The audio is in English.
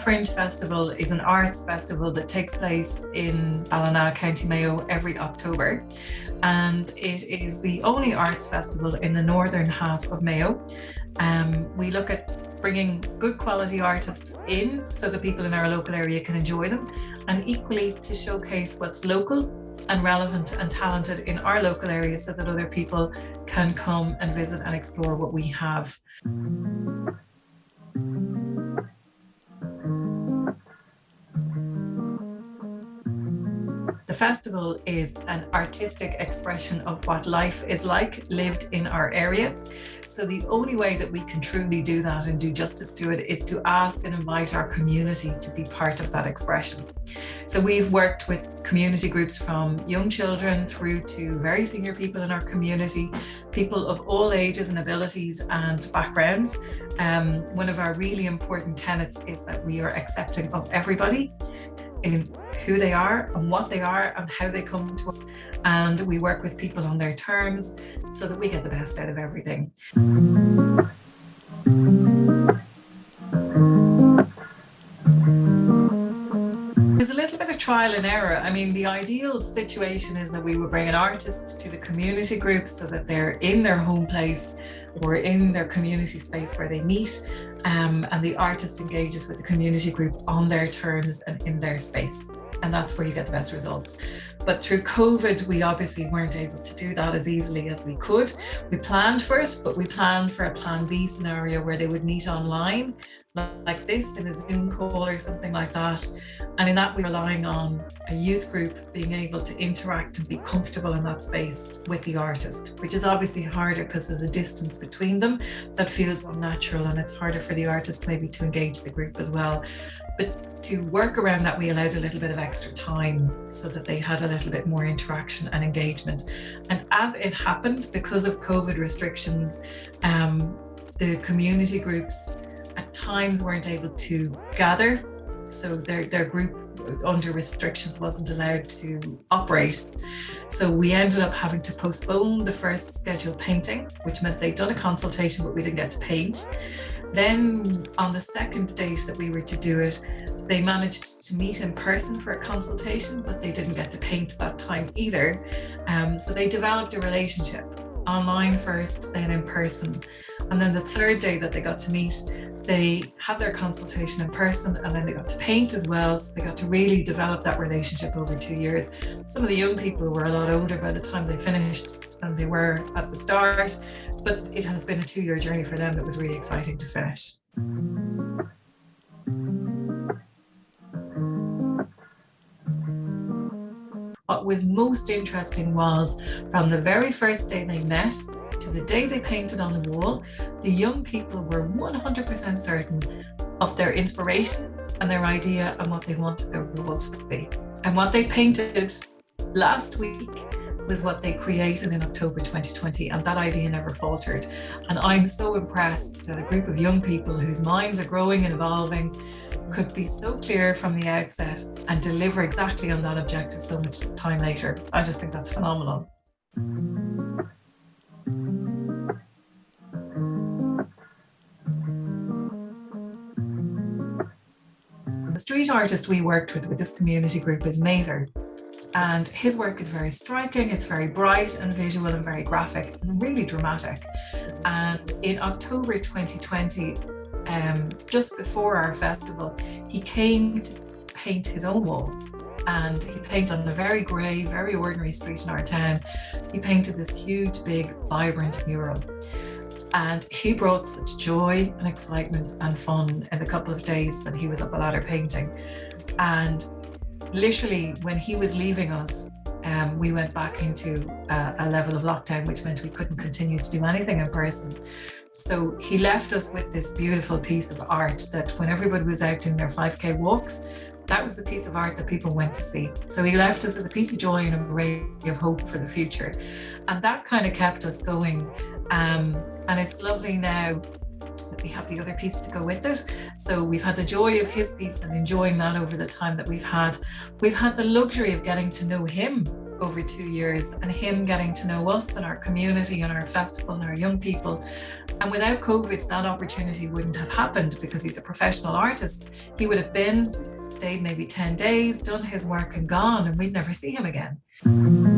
Fringe Festival is an arts festival that takes place in Ballina, County Mayo every October. And it is the only arts festival in the northern half of Mayo. We look at bringing good quality artists in so that people in our local area can enjoy them, and equally to showcase what's local and relevant and talented in our local area so that other people can come and visit and explore what we have. The festival is an artistic expression of what life is like lived in our area. So the only way that we can truly do that and do justice to it is to ask and invite our community to be part of that expression. So we've worked with community groups from young children through to very senior people in our community, people of all ages and abilities and backgrounds. One of our really important tenets is that we are accepting of everybody in who they are and what they are and how they come to us, and we work with people on their terms so that we get the best out of everything. There's a little bit of trial and error. I mean, the ideal situation is that we would bring an artist to the community group so that they're in their home place or in their community space where they meet, and the artist engages with the community group on their terms and in their space. And that's where you get the best results. But through COVID, we obviously weren't able to do that as easily as we could. We planned for it, but we planned for a plan B scenario where they would meet online like this in a Zoom call or something like that. And in that, we're relying on a youth group being able to interact and be comfortable in that space with the artist, which is obviously harder because there's a distance between them that feels unnatural, and it's harder for the artist maybe to engage the group as well. But to work around that, we allowed a little bit of extra time so that they had a little bit more interaction and engagement. And as it happened, because of COVID restrictions, the community groups at times weren't able to gather. So their group under restrictions wasn't allowed to operate. So we ended up having to postpone the first scheduled painting, which meant they'd done a consultation, but we didn't get to paint. Then on the second date that we were to do it, they managed to meet in person for a consultation, but they didn't get to paint that time either. So they developed a relationship online first, then in person. And then the third day that they got to meet, they had their consultation in person, and then they got to paint as well. So they got to really develop that relationship over 2 years. Some of the young people were a lot older by the time they finished than they were at the start, but it has been a 2-year journey for them that was really exciting to finish. What was most interesting was from the very first day they met to the day they painted on the wall, the young people were 100% certain of their inspiration and their idea and what they wanted their wall to be. And what they painted last week was what they created in October 2020, and that idea never faltered. And I'm so impressed that a group of young people whose minds are growing and evolving could be so clear from the outset and deliver exactly on that objective so much time later. I just think that's phenomenal. The street artist we worked with this community group is Mazer. And his work is very striking, it's very bright and visual and very graphic and really dramatic. And in October 2020, just before our festival, he came to paint his own wall. And he painted on a very grey, very ordinary street in our town. He painted this huge, big, vibrant mural. And he brought such joy and excitement and fun in the couple of days that he was up a ladder painting. And literally, when he was leaving us, we went back into a level of lockdown, which meant we couldn't continue to do anything in person. So he left us with this beautiful piece of art that when everybody was out doing their 5K walks, that was the piece of art that people went to see. So he left us with a piece of joy and a ray of hope for the future. And that kind of kept us going. And it's lovely now that we have the other piece to go with it. So we've had the joy of his piece and enjoying that over the time that we've had. We've had the luxury of getting to know him over 2 years, and him getting to know us and our community and our festival and our young people. And without COVID, that opportunity wouldn't have happened because he's a professional artist. He would have been, stayed maybe 10 days, done his work and gone, and we'd never see him again.